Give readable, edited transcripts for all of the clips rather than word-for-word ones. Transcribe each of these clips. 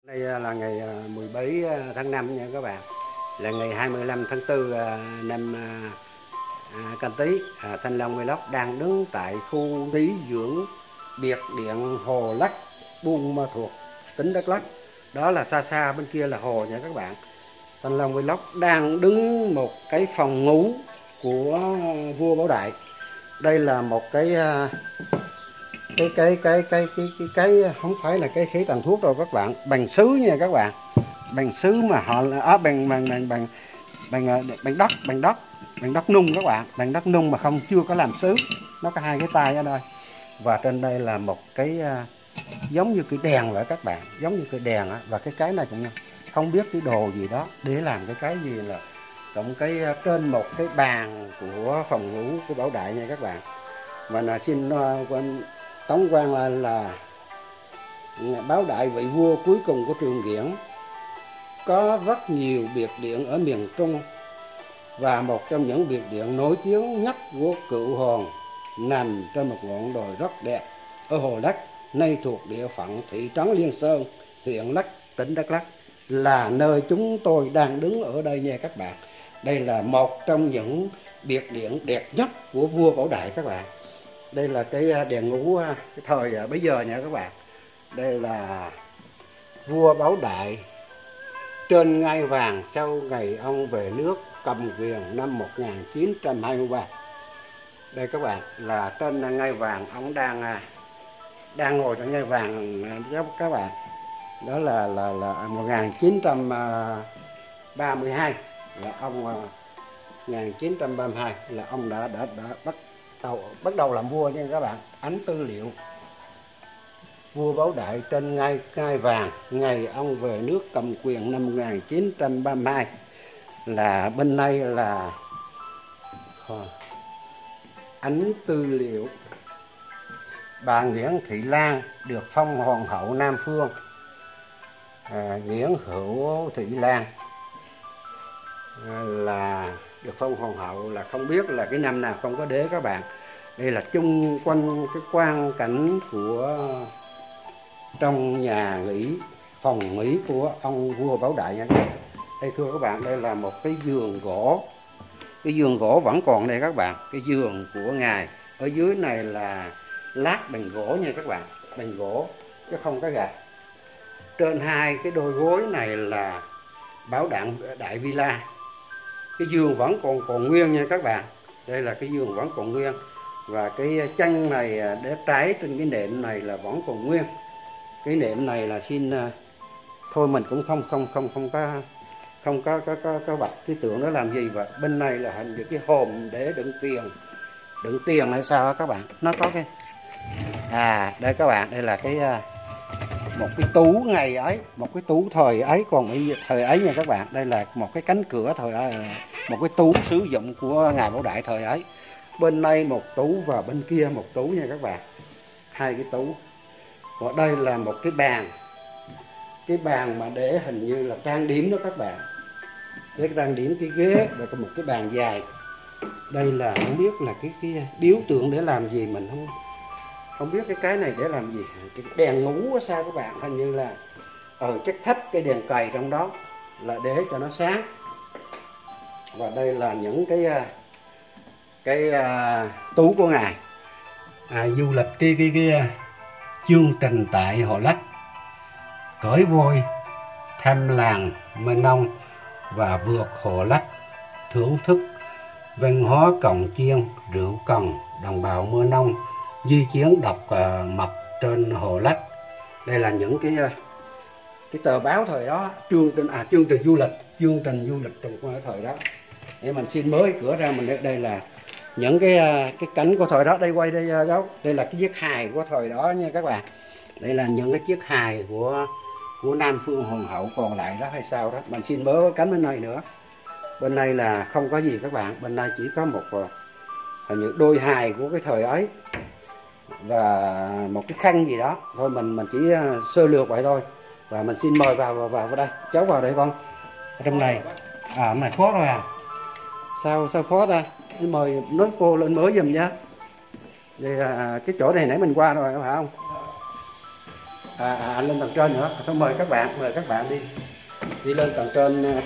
Đây là ngày 17 tháng 5 nha các bạn. Là ngày 25 tháng 4 năm Canh Tý. Thanh Long Vlog đang đứng tại khu nghỉ dưỡng biệt điện Hồ Lắc, Buôn Ma Thuột, tỉnh Đắk Lắk. Đó là xa xa bên kia là hồ nha các bạn. Thanh Long Vlog đang đứng một cái phòng ngủ của vua Bảo Đại. Đây là một cái không phải là cái khí tàn thuốc đâu các bạn, bằng sứ nha các bạn, bằng sứ mà họ bằng đất nung các bạn, bằng đất nung mà không chưa có làm sứ, nó có hai cái tay ở đây. Và trên đây là một cái giống như cái đèn vậy các bạn, giống như cái đèn á. Và cái này cũng không biết cái đồ gì đó để làm cái gì, là cộng cái trên một cái bàn của phòng ngủ của Bảo Đại nha các bạn. Và là xin tống quan là Bảo Đại vị vua cuối cùng của Trường Giảng, có rất nhiều biệt điện ở miền Trung, và một trong những biệt điện nổi tiếng nhất của cựu hoàng nằm trên một ngọn đồi rất đẹp ở Hồ Lắc, nay thuộc địa phận thị trấn Liên Sơn, huyện Lắc, tỉnh Đắk Lắk, là nơi chúng tôi đang đứng ở đây nha các bạn. Đây là một trong những biệt điện đẹp nhất của vua Bảo Đại các bạn. Đây là cái đèn ngủ cái thời bây giờ nha các bạn. Đây là vua Bảo Đại trên ngai vàng sau ngày ông về nước cầm quyền năm 1923. Đây các bạn, là trên ngai vàng, ông đang ngồi trên ngai vàng các bạn. Đó là 1932, là ông 1932 là ông đã bắt đầu làm vua nha các bạn. Ánh tư liệu vua Bảo Đại trên ngai vàng ngày ông về nước cầm quyền năm 1932, là bên đây là ánh tư liệu bà Nguyễn Thị Lan được phong hoàng hậu Nam Phương. Nguyễn Hữu Thị Lan là được phong hoàng hậu, là không biết là cái năm nào không có đế các bạn. Đây là chung quanh cái quang cảnh của trong nhà nghỉ, phòng nghỉ của ông vua Bảo Đại nha. Đây thưa các bạn, đây là một cái giường gỗ. Cái giường gỗ vẫn còn đây các bạn, cái giường của ngài. Ở dưới này là lát bằng gỗ nha các bạn, bằng gỗ chứ không có gạch. Trên hai cái đôi gối này là Bảo Đại Villa. Cái giường vẫn còn nguyên nha các bạn. Đây là cái giường vẫn còn nguyên, và cái chân này để trái trên cái nệm này là vẫn còn nguyên. Cái nệm này là xin thôi mình cũng không có bạch cái tượng đó làm gì. Và bên này là hình như cái hòm để đựng tiền hay sao đó các bạn. Nó có cái đây các bạn, đây là cái một cái tú ngày ấy, một cái tú thời ấy, còn thời ấy nha các bạn. Đây là một cái cánh cửa thời một cái tú sử dụng của ngài Bảo Đại thời ấy. Bên đây một tú và bên kia một tú nha các bạn, hai cái tú. Và đây là một cái bàn mà để hình như là trang điểm đó các bạn, để trang điểm cái ghế. Và có một cái bàn dài. Đây là không biết là cái biểu tượng để làm gì, mình không biết cái này để làm gì. Cái đèn ngủ sao các bạn, hình như là chắc thách cái đèn cầy trong đó là để cho nó sáng. Và đây là những cái tú của ngài du lịch cái chương trình tại Hồ Lắc, cởi voi thăm làng Mênh Nông và vượt Hồ Lắc, thưởng thức văn hóa cồng chiêng, rượu cần đồng bào Mơ Nông, di chuyển đọc mật trên Hồ Lắc. Đây là những cái tờ báo thời đó, chương trình du lịch trong thời đó. Để mình xin mới cửa ra, mình đây là những cái cảnh của thời đó. Đây quay đây đâu, đây là cái chiếc hài của thời đó nha các bạn. Đây là những cái chiếc hài của Nam Phương hoàng hậu còn lại đó hay sao đó. Mình xin mới cái cánh bên này nữa. Bên này là không có gì các bạn, bên này chỉ có một hình như đôi hài của cái thời ấy và một cái khăn gì đó thôi. Mình chỉ sơ lược vậy thôi. Và mình xin mời vào đây, cháu vào đây con. Ở trong này này khó rồi sao khó ta. Mời nói cô lên mới giùm nhá. Đây cái chỗ này nãy mình qua rồi phải không? Anh lên tầng trên nữa. Thôi mời các bạn đi lên tầng trên,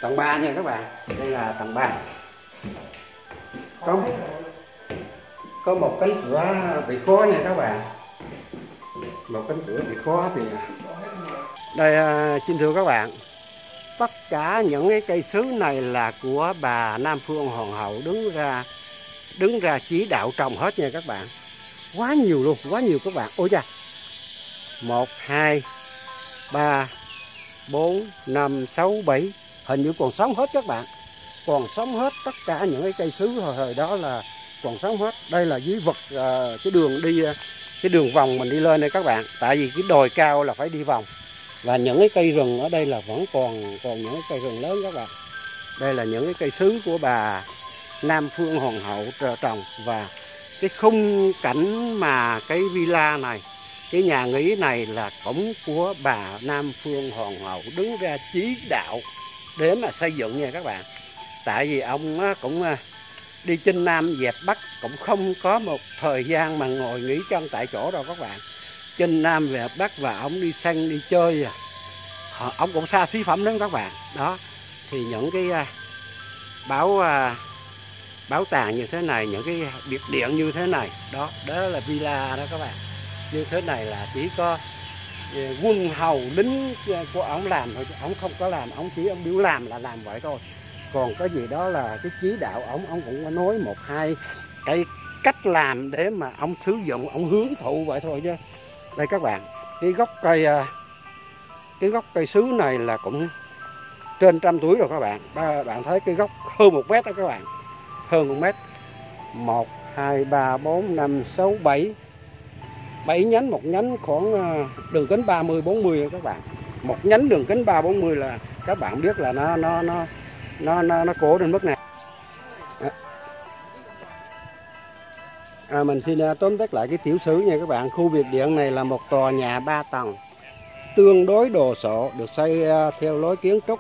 tầng 3 nha các bạn. Đây là tầng 3. Có một cánh cửa bị khóa nha các bạn. Một cánh cửa bị khóa thì đây, xin thưa các bạn, tất cả những cái cây sứ này là của bà Nam Phương Hoàng hậu đứng ra chỉ đạo trồng hết nha các bạn. Quá nhiều luôn, quá nhiều các bạn. Ôi da, 1, 2, 3, 4, 5, 6, 7, hình như còn sống hết các bạn. Còn sống hết, tất cả những cái cây sứ hồi đó là còn sống hết. Đây là dưới vực cái đường đi, cái đường vòng mình đi lên đây các bạn. Tại vì cái đồi cao là phải đi vòng. Và những cái cây rừng ở đây là vẫn còn những cái cây rừng lớn các bạn. Đây là những cái cây sứ của bà Nam Phương Hoàng hậu trồng. Và cái khung cảnh mà cái villa này, cái nhà nghỉ này là cũng của bà Nam Phương Hoàng hậu đứng ra chỉ đạo để mà xây dựng nha các bạn. Tại vì ông cũng đi chinh Nam dẹp Bắc, cũng không có một thời gian mà ngồi nghỉ chân tại chỗ đâu các bạn. Chinh Nam về Bắc và ông đi săn đi chơi, ông cũng xa xí phẩm lắm các bạn. Đó thì những cái bảo tàng như thế này, những cái biệt điện như thế này, đó là villa đó các bạn. Như thế này là chỉ có quân hầu lính của ông làm thôi, ông không có làm, ông chỉ ông biểu làm là làm vậy thôi. Còn cái gì đó là cái chỉ đạo ông cũng có nói 1, 2 cái cách làm để mà ông sử dụng, ông hướng thụ vậy thôi chứ. Đây các bạn, cái gốc cây sứ này là cũng trên 100 tuổi rồi các bạn. Bạn thấy cái gốc hơn 1 mét đó các bạn, hơn 1 mét. 1, 2, 3, 4, 5, 6, 7 nhánh, một nhánh khoảng đường kính 30, 40 các bạn. Một nhánh đường kính 30, 40 là các bạn biết là nó cổ đến mức này. Mình xin tóm tắt lại cái tiểu sử nha các bạn. Khu biệt điện này là một tòa nhà 3 tầng tương đối đồ sộ, được xây theo lối kiến trúc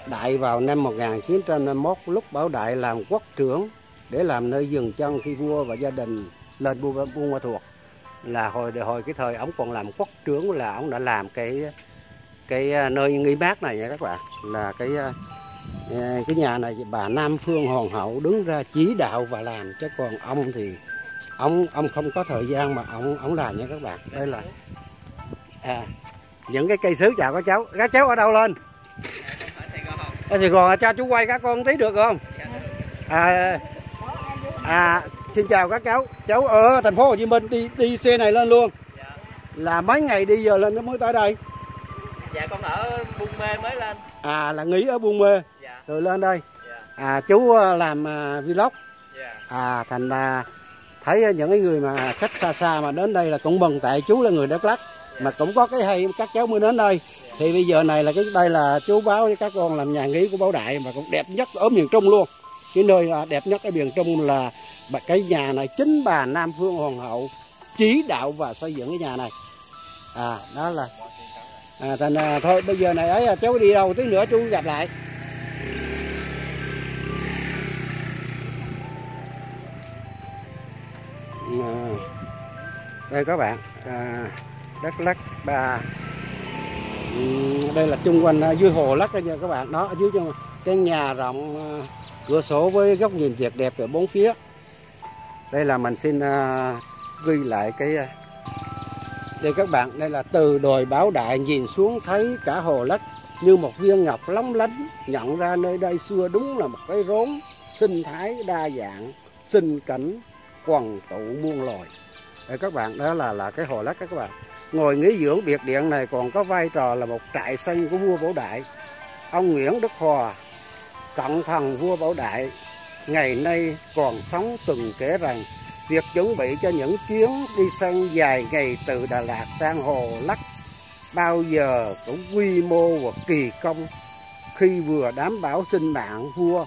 Đại vào năm 1951, lúc Bảo Đại làm quốc trưởng để làm nơi dừng chân khi vua và gia đình lên Buôn Ma Thuột. Là hồi cái thời ông còn làm quốc trưởng là ông đã làm cái nơi nghỉ mát này nha các bạn. Là cái nhà này bà Nam Phương Hoàng hậu đứng ra chỉ đạo và làm, chứ còn ông thì ông không có thời gian mà ông làm nha các bạn. Đây là những cái cây sứ. Chào các cháu ở đâu lên? Ở Sài Gòn. Cho chú quay các con tí được không? Xin chào các cháu ở thành phố Hồ Chí Minh đi xe này lên luôn. Là mấy ngày đi giờ lên mới tới đây? Dạ con ở Buôn Mê mới lên. Là nghỉ ở Buôn Mê. Dạ. Rồi lên đây. Dạ. Chú làm vlog. Dạ. Thành ra thấy những cái người mà khách xa xa mà đến đây là cũng mừng, tại chú là người Đắk Lắk. Dạ. Mà cũng có cái hay các cháu mới đến đây. Dạ. Thì bây giờ này là đây là chú báo với các con làm nhà nghỉ của Bảo Đại mà cũng đẹp nhất ở miền Trung luôn. Cái nơi đẹp nhất ở miền Trung là cái nhà này chính bà Nam Phương Hoàng hậu chỉ đạo và xây dựng cái nhà này. Đó là thành thôi bây giờ này ấy cháu đi đâu tí nữa chú gặp lại. Đây các bạn, Đắk Lắk đây là chung quanh dưới hồ Lắc nha các bạn. Đó ở dưới cái nhà rộng, cửa sổ với góc nhìn tuyệt đẹp về bốn phía. Đây là mình xin ghi lại cái đây các bạn. Đây là từ đồi Bảo Đại nhìn xuống thấy cả hồ Lắc như một viên ngọc lóng lánh. Nhận ra nơi đây xưa đúng là một cái rốn sinh thái đa dạng, sinh cảnh quần tụ muôn loài. Đây các bạn, đó là cái hồ Lắc các bạn. Ngồi nghỉ dưỡng biệt điện này còn có vai trò là một trại sân của vua Bảo Đại. Ông Nguyễn Đức Hòa, cận thần vua Bảo Đại, ngày nay còn sống, từng kể rằng việc chuẩn bị cho những chuyến đi săn dài ngày từ Đà Lạt sang hồ Lắc bao giờ cũng quy mô và kỳ công, khi vừa đảm bảo sinh mạng vua,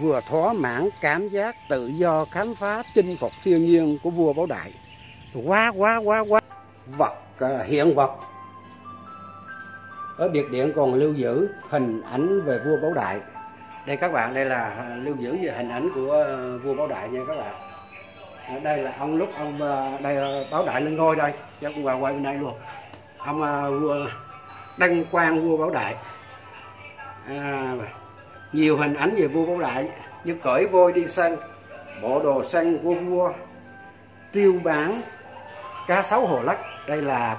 vừa thỏa mãn cảm giác tự do khám phá chinh phục thiên nhiên của vua Bảo Đại. Quá hiện vật ở biệt điện còn lưu giữ hình ảnh về vua Bảo Đại. Đây các bạn, đây là lưu giữ về hình ảnh của vua Bảo Đại nha các bạn. Đây là lúc ông đây Bảo Đại lên ngôi đây. Chắc cũng qua quay bên đây luôn. Ông vua Đăng Quang vua Bảo Đại. Nhiều hình ảnh về vua Bảo Đại như cởi voi đi săn, bộ đồ săn của vua, tiêu bản, cá sấu Hồ Lắc. Đây là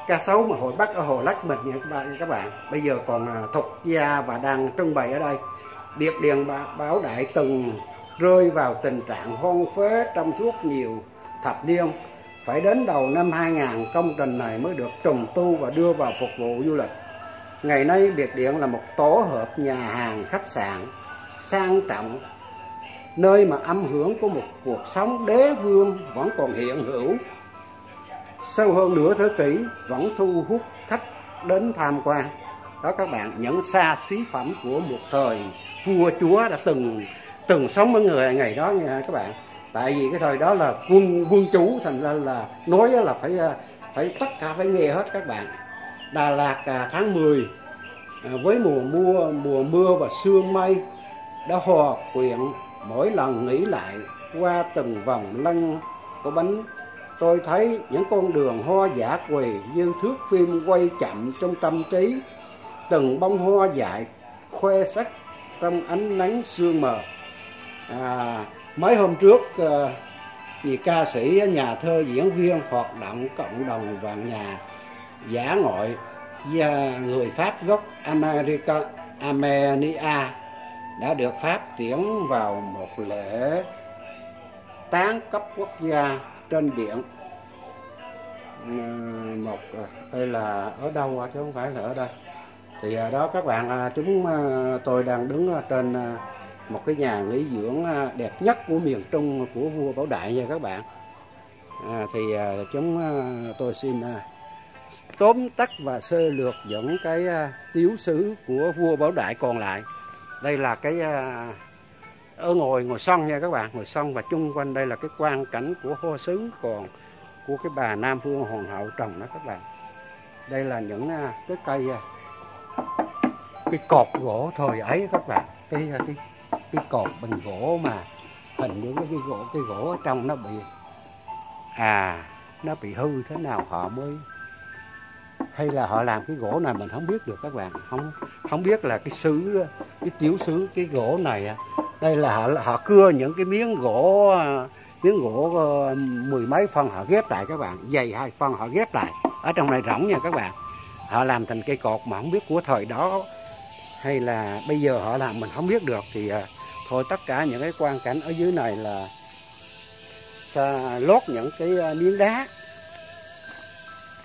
cá sấu mà hồi Bắc ở Hồ Lắc mình nha các bạn. Bây giờ còn thục gia và đang trưng bày ở đây. Biệt Điện Bảo Đại từng rơi vào tình trạng hoang phế trong suốt nhiều thập niên. Phải đến đầu năm 2000 công trình này mới được trùng tu và đưa vào phục vụ du lịch. Ngày nay Biệt Điện là một tổ hợp nhà hàng, khách sạn sang trọng, nơi mà âm hưởng của một cuộc sống đế vương vẫn còn hiện hữu. Sau hơn nửa thế kỷ vẫn thu hút khách đến tham quan. Đó các bạn, những xa xí phẩm của một thời vua chúa đã từng sống với người ngày đó nha các bạn. Tại vì cái thời đó là quân chủ, thành ra là nói là phải tất cả phải nghe hết các bạn. Đà Lạt tháng 10 với mùa mưa và sương mây đã hòa quyện. Mỗi lần nghĩ lại qua từng vòng lăn của bánh, tôi thấy những con đường hoa dã quỳ như thước phim quay chậm trong tâm trí. Từng bông hoa dại khoe sắc trong ánh nắng sương mờ. Mấy hôm trước vì ca sĩ, nhà thơ, diễn viên hoạt động cộng đồng và nhà dã ngoại và người Pháp gốc Armenia đã được Pháp tiễn vào một lễ táng cấp quốc gia trên điện. Đây là ở đâu chứ không phải là ở đây. Thì đó các bạn, tôi đang đứng trên một cái nhà nghỉ dưỡng đẹp nhất của miền Trung của vua Bảo Đại nha các bạn. Tôi xin tóm tắt và sơ lược những cái tiếu sử của vua Bảo Đại còn lại. Đây là cái ở ngồi sân nha các bạn, ngồi sân, và chung quanh đây là cái quang cảnh của hoa sứ còn của cái bà Nam Phương Hoàng hậu trồng đó các bạn. Đây là những cái cây, cái cột gỗ thời ấy các bạn, cái cột bình gỗ mà hình như cái gỗ ở trong nó bị hư thế nào họ mới, hay là họ làm cái gỗ này mình không biết được các bạn, không biết là cái tiểu sứ cái gỗ này. Đây là họ cưa những cái miếng gỗ mười mấy phân họ ghép lại các bạn, dày 2 phân họ ghép lại ở trong này rỗng nha các bạn. Họ làm thành cây cột mà không biết của thời đó hay là bây giờ họ làm mình không biết được. Thì thôi, tất cả những cái quang cảnh ở dưới này là lót những cái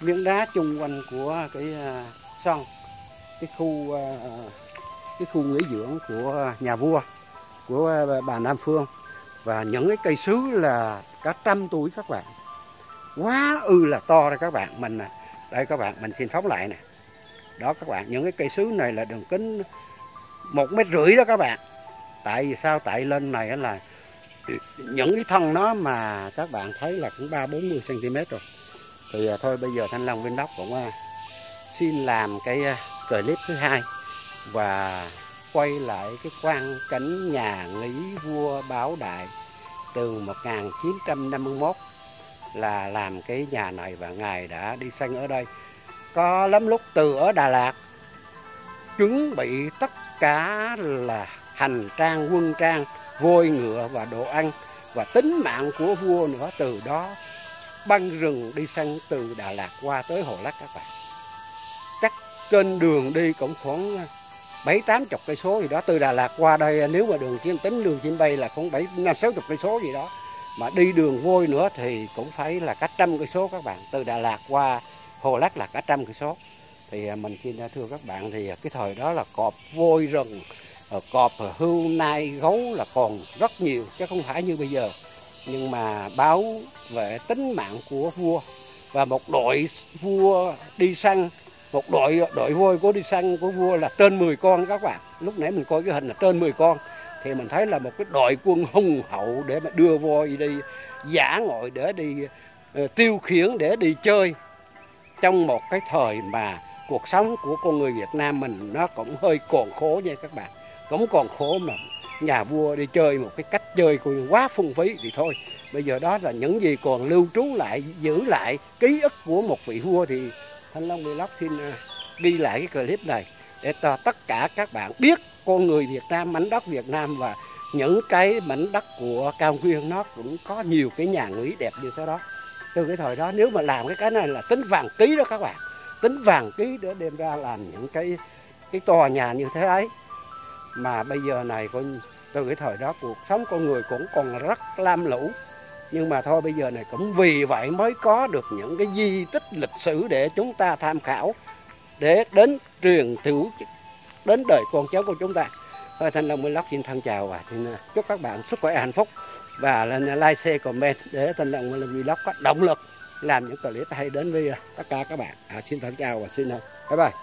miếng đá chung quanh của cái sân, cái khu nghỉ dưỡng của nhà vua, của bà Nam Phương. Và những cái cây sứ là cả 100 tuổi các bạn, quá là to đây các bạn. Đây các bạn, mình xin phóng lại nè. Đó các bạn, những cái cây sứ này là đường kính 1,5 mét đó các bạn. Tại vì sao? Tại lên này là những cái thân nó mà các bạn thấy là cũng 30-40 cm rồi. Thì thôi bây giờ Thanh Long Vlog cũng xin làm cái clip thứ 2 và quay lại cái quang cảnh nhà nghỉ vua Bảo Đại từ 1951 là làm cái nhà này, và ngài đã đi săn ở đây. Có lắm lúc từ ở Đà Lạt chuẩn bị tất cả là hành trang, quân trang, voi ngựa và đồ ăn và tính mạng của vua nữa. Từ đó băng rừng đi săn từ Đà Lạt qua tới Hồ Lắc các bạn. Chắc trên đường đi cũng khoảng 7-80 cây số gì đó. Từ Đà Lạt qua đây nếu mà tính đường chim bay là cũng 50-60 cây số gì đó. Mà đi đường voi nữa thì cũng phải là cả 100 cây số các bạn. Từ Đà Lạt qua Hồ Lắc là cả 100 cây số. Thì mình xin thưa các bạn, thì cái thời đó là cọp, voi rừng, cọp, hươu, nai, gấu là còn rất nhiều chứ không phải như bây giờ. Nhưng mà bảo vệ tính mạng của vua và một đội vua đi săn, một đội voi của đi săn của vua là trên 10 con các bạn. Lúc nãy mình coi cái hình là trên 10 con, thì mình thấy là một cái đội quân hùng hậu để mà đưa voi đi dã ngoại, để đi tiêu khiển, để đi chơi. Trong một cái thời mà cuộc sống của con người Việt Nam mình nó cũng hơi còn khổ nha các bạn, cũng còn khổ, mà nhà vua đi chơi một cái cách chơi quá phung phí. Thì thôi Bây giờ đó là những gì còn lưu trú lại, giữ lại ký ức của một vị vua, thì Thanh Long Vlog xin ghi lại cái clip này để cho tất cả các bạn biết con người Việt Nam, mảnh đất Việt Nam và những cái mảnh đất của cao nguyên nó cũng có nhiều cái nhà nghỉ đẹp như thế đó. Từ cái thời đó nếu mà làm cái này là tính vàng ký đó các bạn, tính vàng ký để đem ra làm những cái tòa nhà như thế ấy. Mà bây giờ này từ cái thời đó cuộc sống con người cũng còn rất lam lũ, nhưng mà thôi bây giờ này cũng vì vậy mới có được những cái di tích lịch sử để chúng ta tham khảo, để đến truyền thụ đến đời con cháu của chúng ta. Thôi Thanh Long Vlog xin thân chào và xin chúc các bạn sức khỏe hạnh phúc, và lên like, share, comment để Thanh Long Vlog có động lực làm những clip hay đến với tất cả các bạn. Xin thân chào và xin bye bye.